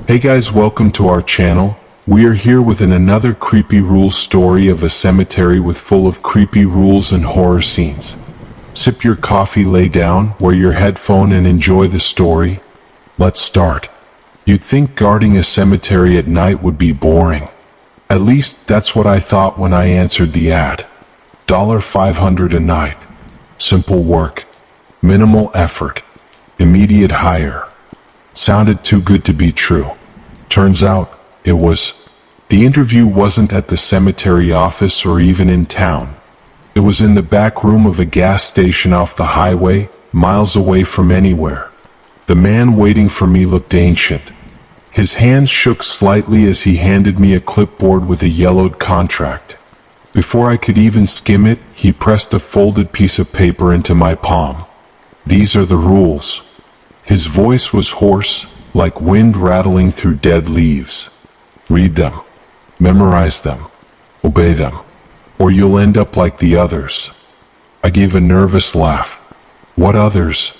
Hey guys, welcome to our channel. We are here with another creepy rules story of a cemetery with full of creepy rules and horror scenes. Sip your coffee, lay down, wear your headphone and enjoy the story. Let's start. You'd think guarding a cemetery at night would be boring. At least that's what I thought when I answered the ad. $500 a night. Simple work. Minimal effort. Immediate hire. Sounded too good to be true. Turns out, it was. The interview wasn't at the cemetery office or even in town. It was in the back room of a gas station off the highway, miles away from anywhere. The man waiting for me looked ancient. His hands shook slightly as he handed me a clipboard with a yellowed contract. Before I could even skim it, he pressed a folded piece of paper into my palm. These are the rules. His voice was hoarse, like wind rattling through dead leaves. Read them. Memorize them. Obey them. Or you'll end up like the others. I gave a nervous laugh. What others?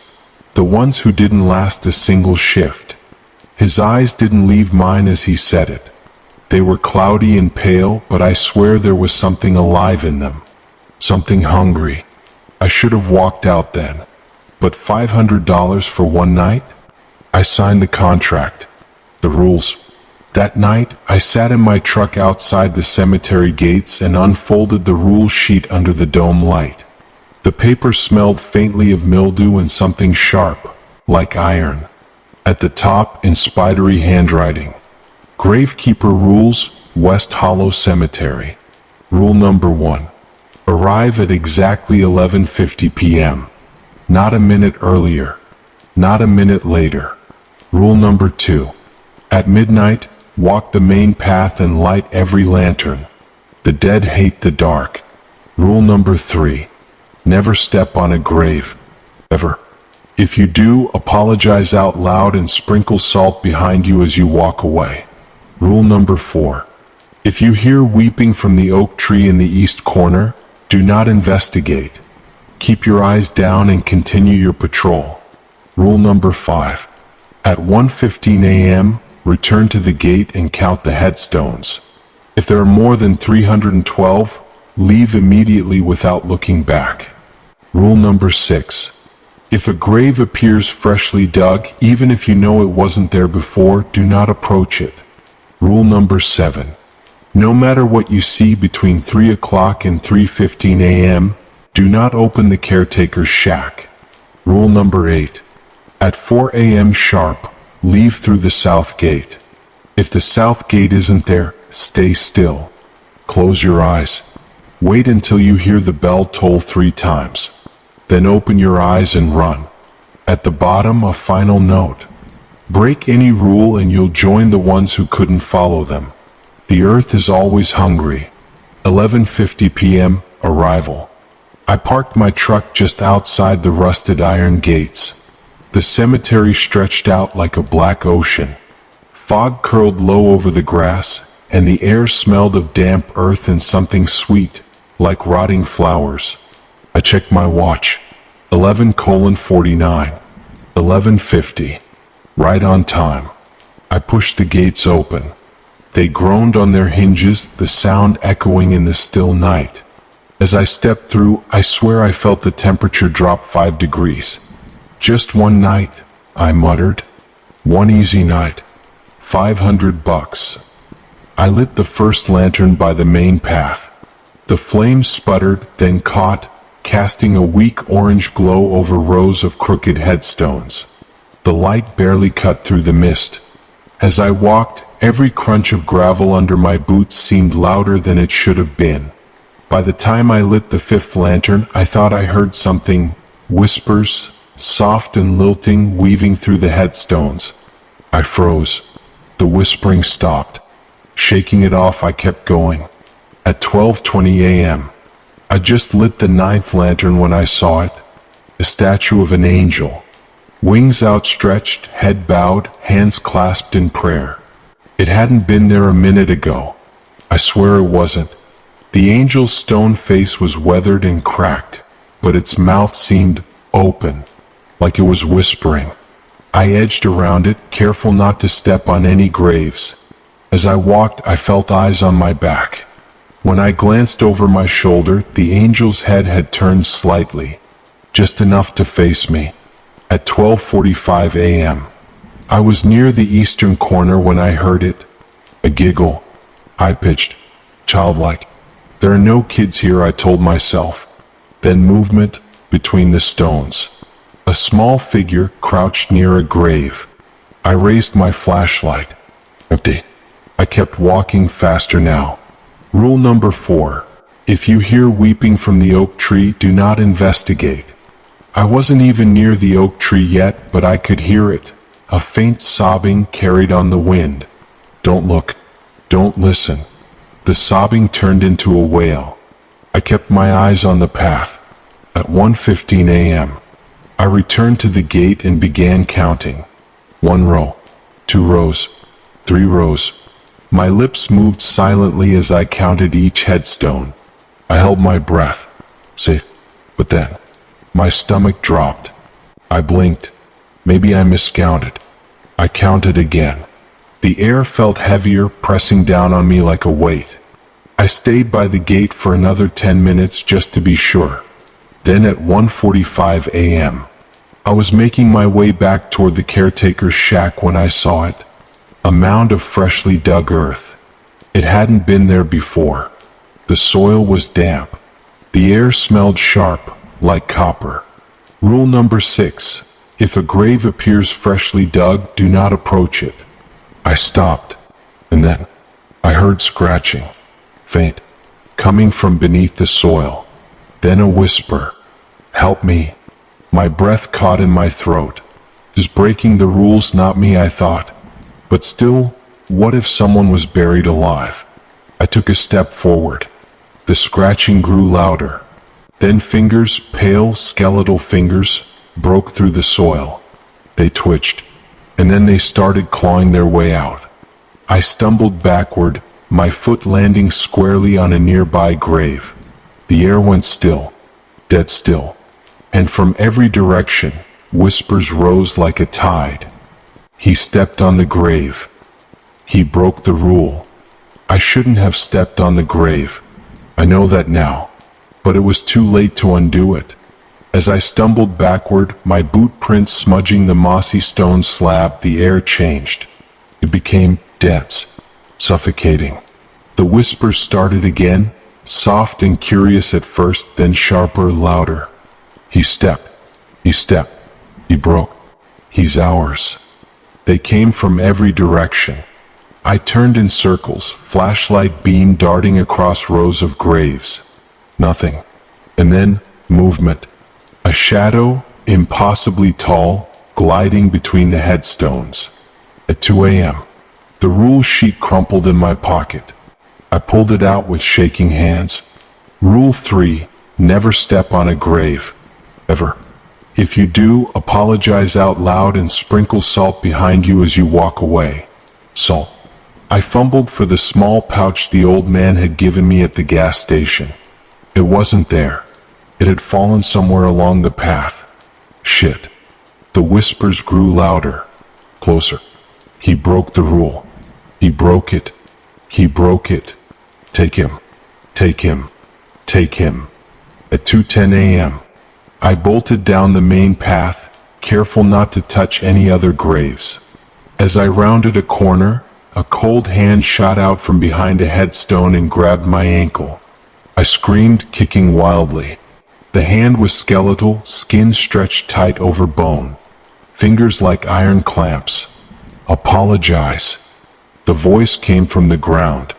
The ones who didn't last a single shift. His eyes didn't leave mine as he said it. They were cloudy and pale, but I swear there was something alive in them. Something hungry. I should have walked out then. But $500 for one night? I signed the contract. The rules. That night, I sat in my truck outside the cemetery gates and unfolded the rule sheet under the dome light. The paper smelled faintly of mildew and something sharp, like iron. At the top, in spidery handwriting. Gravekeeper Rules, West Hollow Cemetery. Rule number 1. Arrive at exactly 11:50 p.m. Not a minute earlier. Not a minute later. Rule number 2. At midnight, walk the main path and light every lantern. The dead hate the dark. Rule number 3. Never step on a grave. Ever. If you do, apologize out loud and sprinkle salt behind you as you walk away. Rule number 4. If you hear weeping from the oak tree in the east corner, do not investigate. Keep your eyes down and continue your patrol. Rule number 5. At 1:15 a.m., return to the gate and count the headstones. If there are more than 312, leave immediately without looking back. Rule number 6. If a grave appears freshly dug, even if you know it wasn't there before, do not approach it. Rule number 7. No matter what you see between 3 o'clock and 3:15 a.m., do not open the caretaker's shack. Rule number 8. At 4 a.m. sharp, leave through the south gate. If the south gate isn't there, stay still. Close your eyes. Wait until you hear the bell toll 3 times. Then open your eyes and run. At the bottom, a final note. Break any rule and you'll join the ones who couldn't follow them. The earth is always hungry. 11:50 p.m. arrival. I parked my truck just outside the rusted iron gates. The cemetery stretched out like a black ocean. Fog curled low over the grass, and the air smelled of damp earth and something sweet, like rotting flowers. I checked my watch. 11:49. 11:50. Right on time. I pushed the gates open. They groaned on their hinges, the sound echoing in the still night. As I stepped through, I swear I felt the temperature drop 5 degrees. Just one night, I muttered. One easy night. $500. I lit the first lantern by the main path. The flames sputtered, then caught, casting a weak orange glow over rows of crooked headstones. The light barely cut through the mist. As I walked, every crunch of gravel under my boots seemed louder than it should have been. By the time I lit the 5th lantern, I thought I heard something, whispers, soft and lilting, weaving through the headstones. I froze. The whispering stopped. Shaking it off, I kept going. At 12:20 a.m., I just lit the 9th lantern when I saw it. A statue of an angel. Wings outstretched, head bowed, hands clasped in prayer. It hadn't been there a minute ago. I swear it wasn't. The angel's stone face was weathered and cracked, but its mouth seemed open, like it was whispering. I edged around it, careful not to step on any graves. As I walked, I felt eyes on my back. When I glanced over my shoulder, the angel's head had turned slightly, just enough to face me. At 12:45 a.m. I was near the eastern corner when I heard it. A giggle, high-pitched, childlike. There are no kids here, I told myself. Then movement between the stones. A small figure crouched near a grave. I raised my flashlight. Empty. I kept walking faster now. Rule number 4. If you hear weeping from the oak tree, do not investigate. I wasn't even near the oak tree yet, but I could hear it. A faint sobbing carried on the wind. Don't look. Don't listen. The sobbing turned into a wail. I kept my eyes on the path. At 1:15 a.m., I returned to the gate and began counting. 1 row, 2 rows, 3 rows. My lips moved silently as I counted each headstone. I held my breath. Safe. But then, my stomach dropped. I blinked. Maybe I miscounted. I counted again. The air felt heavier, pressing down on me like a weight. I stayed by the gate for another 10 minutes just to be sure. Then at 1:45 a.m., I was making my way back toward the caretaker's shack when I saw it. A mound of freshly dug earth. It hadn't been there before. The soil was damp. The air smelled sharp, like copper. Rule number 6. If a grave appears freshly dug, do not approach it. I stopped, and then I heard scratching, faint, coming from beneath the soil. Then a whisper. Help me. My breath caught in my throat. Is breaking the rules not me, I thought. But still, what if someone was buried alive? I took a step forward. The scratching grew louder. Then fingers, pale, skeletal fingers, broke through the soil. They twitched, and then they started clawing their way out. I stumbled backward, my foot landing squarely on a nearby grave. The air went still, dead still, and from every direction, whispers rose like a tide. He stepped on the grave. He broke the rule. I shouldn't have stepped on the grave. I know that now, but it was too late to undo it. As I stumbled backward, my boot prints smudging the mossy stone slab, the air changed. It became dense, suffocating. The whispers started again, soft and curious at first, then sharper, louder. He stepped. He stepped. He broke. He's ours. They came from every direction. I turned in circles, flashlight beam darting across rows of graves. Nothing. And then, movement. A shadow, impossibly tall, gliding between the headstones. At 2 a.m., the rule sheet crumpled in my pocket. I pulled it out with shaking hands. Rule 3, never step on a grave. Ever. If you do, apologize out loud and sprinkle salt behind you as you walk away. Salt. I fumbled for the small pouch the old man had given me at the gas station. It wasn't there. It had fallen somewhere along the path. Shit. The whispers grew louder. Closer. He broke the rule. He broke it. He broke it. Take him. Take him. Take him. At 2:10 a.m., I bolted down the main path, careful not to touch any other graves. As I rounded a corner, a cold hand shot out from behind a headstone and grabbed my ankle. I screamed, kicking wildly. The hand was skeletal, skin stretched tight over bone. Fingers like iron clamps. Apologize. The voice came from the ground.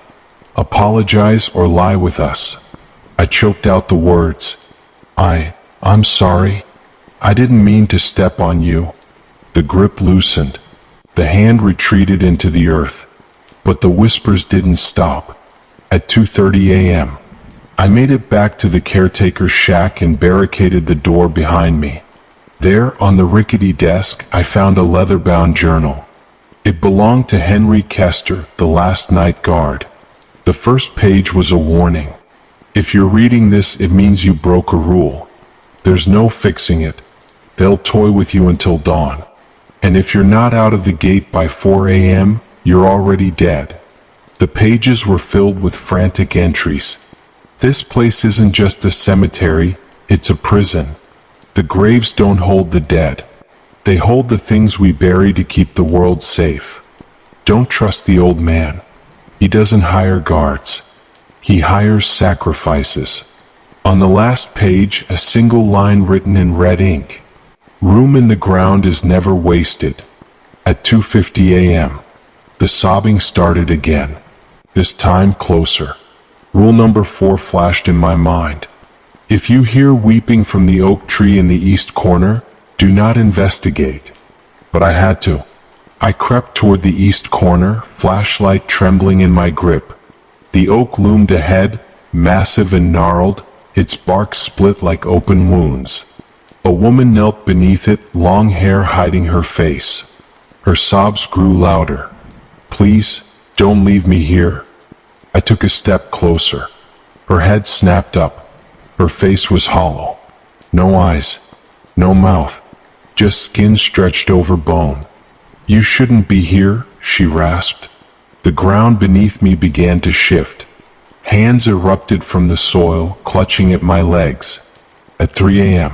Apologize or lie with us. I choked out the words. I'm sorry. I didn't mean to step on you. The grip loosened. The hand retreated into the earth. But the whispers didn't stop. At 2:30 a.m., I made it back to the caretaker's shack and barricaded the door behind me. There, on the rickety desk, I found a leather-bound journal. It belonged to Henry Kester, the last night guard. The first page was a warning. If you're reading this, it means you broke a rule. There's no fixing it. They'll toy with you until dawn. And if you're not out of the gate by 4 a.m., you're already dead. The pages were filled with frantic entries. This place isn't just a cemetery, it's a prison. The graves don't hold the dead. They hold the things we bury to keep the world safe. Don't trust the old man. He doesn't hire guards. He hires sacrifices. On the last page, a single line written in red ink. Room in the ground is never wasted. At 2:50 a.m., the sobbing started again. This time closer. Rule number 4 flashed in my mind. If you hear weeping from the oak tree in the east corner, do not investigate. But I had to. I crept toward the east corner, flashlight trembling in my grip. The oak loomed ahead, massive and gnarled, its bark split like open wounds. A woman knelt beneath it, long hair hiding her face. Her sobs grew louder. Please, don't leave me here. I took a step closer. Her head snapped up. Her face was hollow. No eyes. No mouth. Just skin stretched over bone. You shouldn't be here, she rasped. The ground beneath me began to shift. Hands erupted from the soil, clutching at my legs. At 3 a.m.,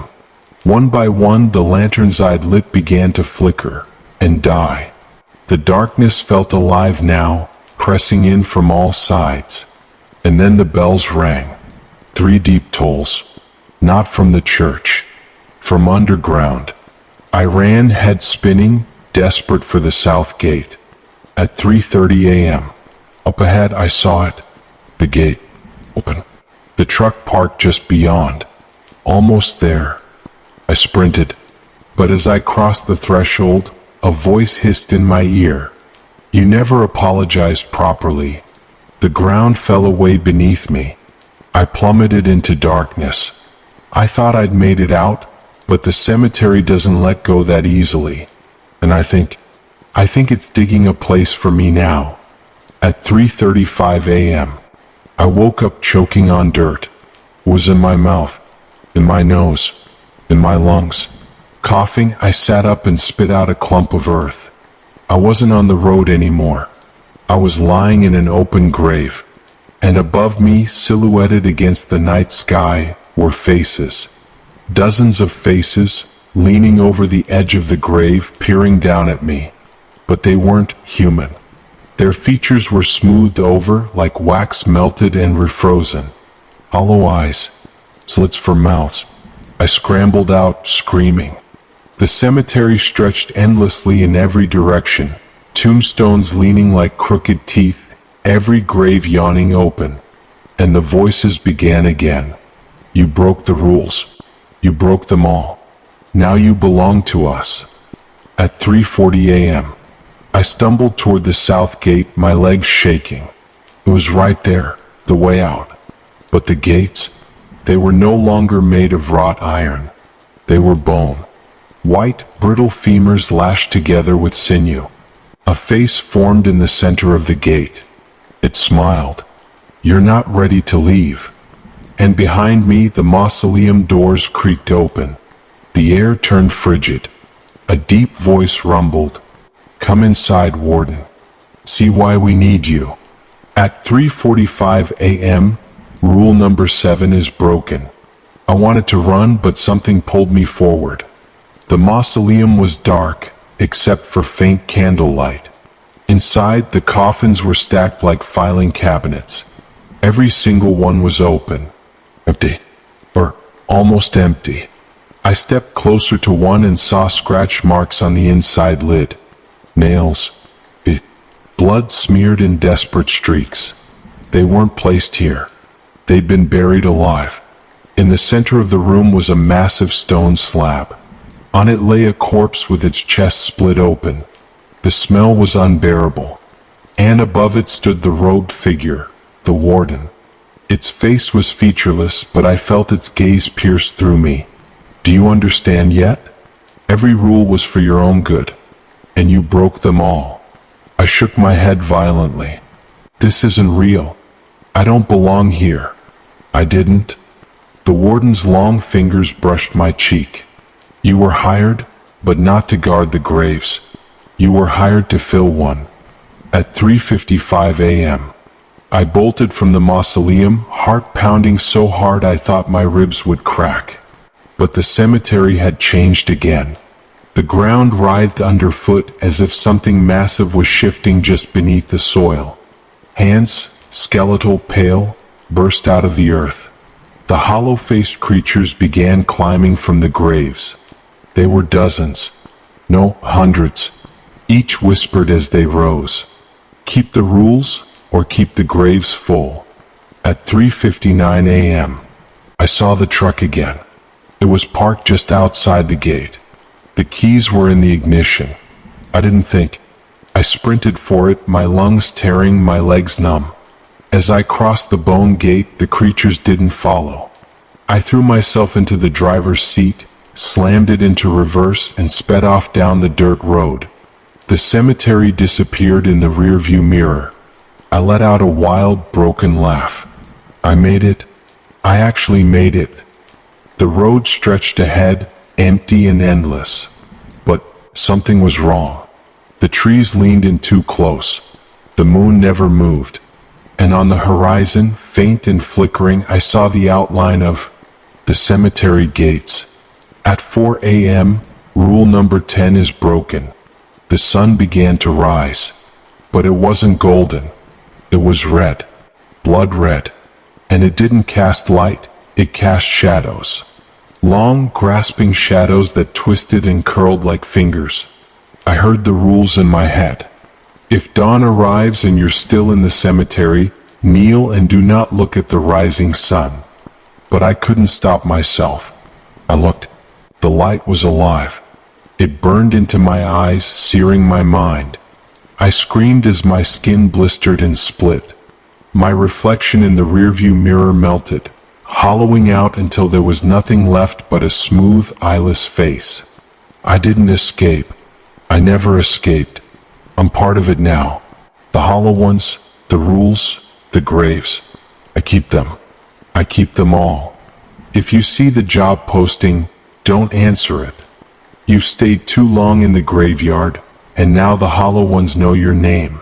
one by one the lanterns I'd lit began to flicker and die. The darkness felt alive now, pressing in from all sides. And then the bells rang. 3 deep tolls. Not from the church. From underground. I ran, head spinning, desperate for the south gate. At 3:30 a.m., up ahead I saw it. The gate. Open. The truck parked just beyond. Almost there. I sprinted. But as I crossed the threshold, a voice hissed in my ear. You never apologized properly. The ground fell away beneath me. I plummeted into darkness. I thought I'd made it out, but the cemetery doesn't let go that easily. And I think it's digging a place for me now. At 3:35 a.m., I woke up choking on dirt. It was in my mouth, in my nose, in my lungs. Coughing, I sat up and spit out a clump of earth. I wasn't on the road anymore. I was lying in an open grave. And above me, silhouetted against the night sky, were faces. Dozens of faces, leaning over the edge of the grave, peering down at me. But they weren't human. Their features were smoothed over like wax melted and refrozen. Hollow eyes, slits for mouths. I scrambled out, screaming. The cemetery stretched endlessly in every direction, tombstones leaning like crooked teeth, every grave yawning open. And the voices began again. You broke the rules. You broke them all. Now you belong to us. At 3:40 a.m., I stumbled toward the south gate, my legs shaking. It was right there, the way out. But the gates, they were no longer made of wrought iron. They were bone. White, brittle femurs lashed together with sinew. A face formed in the center of the gate. It smiled. You're not ready to leave. And behind me, the mausoleum doors creaked open. The air turned frigid. A deep voice rumbled. Come inside, Warden. See why we need you. At 3:45 a.m., rule number 7 is broken. I wanted to run, but something pulled me forward. The mausoleum was dark, except for faint candlelight. Inside, the coffins were stacked like filing cabinets. Every single one was open. Empty. Or almost empty. I stepped closer to one and saw scratch marks on the inside lid. Nails. Blood smeared in desperate streaks. They weren't placed here. They'd been buried alive. In the center of the room was a massive stone slab. On it lay a corpse with its chest split open. The smell was unbearable. And above it stood the robed figure, the warden. Its face was featureless, but I felt its gaze pierce through me. Do you understand yet? Every rule was for your own good. And you broke them all. I shook my head violently. This isn't real. I don't belong here. I didn't. The warden's long fingers brushed my cheek. You were hired, but not to guard the graves. You were hired to fill one. At 3:55 a.m., I bolted from the mausoleum, heart pounding so hard I thought my ribs would crack. But the cemetery had changed again. The ground writhed underfoot as if something massive was shifting just beneath the soil. Hands, skeletal, pale, burst out of the earth. The hollow-faced creatures began climbing from the graves. They were dozens, no, hundreds. Each whispered as they rose, "Keep the rules, or keep the graves full." At 3:59 a.m., I saw the truck again. It was parked just outside the gate. The keys were in the ignition. I didn't think. I sprinted for it, my lungs tearing, my legs numb. As I crossed the bone gate, the creatures didn't follow. I threw myself into the driver's seat, slammed it into reverse, and sped off down the dirt road. The cemetery disappeared in the rearview mirror. I let out a wild, broken laugh. I made it. I actually made it. The road stretched ahead, empty and endless. But something was wrong. The trees leaned in too close. The moon never moved. And on the horizon, faint and flickering, I saw the outline of the cemetery gates. At 4 a.m., rule number 10 is broken. The sun began to rise. But it wasn't golden. It was red. Blood red. And it didn't cast light, it cast shadows. Long, grasping shadows that twisted and curled like fingers. I heard the rules in my head. If dawn arrives and you're still in the cemetery, kneel and do not look at the rising sun. But I couldn't stop myself. I looked. The light was alive. It burned into my eyes, searing my mind. I screamed as my skin blistered and split. My reflection in the rearview mirror melted, hollowing out until there was nothing left but a smooth, eyeless face. I didn't escape. I never escaped. I'm part of it now. The hollow ones, the rules, the graves. I keep them. I keep them all. If you see the job posting, don't answer it. You've stayed too long in the graveyard, and now the hollow ones know your name.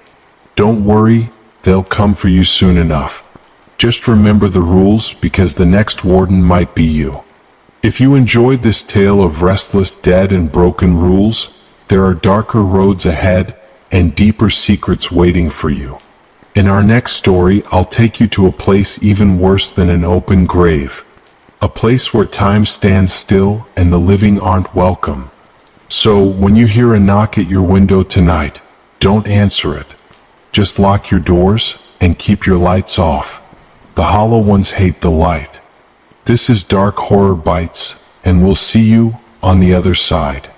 Don't worry, they'll come for you soon enough. Just remember the rules, because the next warden might be you. If you enjoyed this tale of restless dead and broken rules, there are darker roads ahead and deeper secrets waiting for you. In our next story, I'll take you to a place even worse than an open grave. A place where time stands still and the living aren't welcome. So, when you hear a knock at your window tonight, don't answer it. Just lock your doors and keep your lights off. The hollow ones hate the light. This is Dark Horror Bytes, and we'll see you on the other side.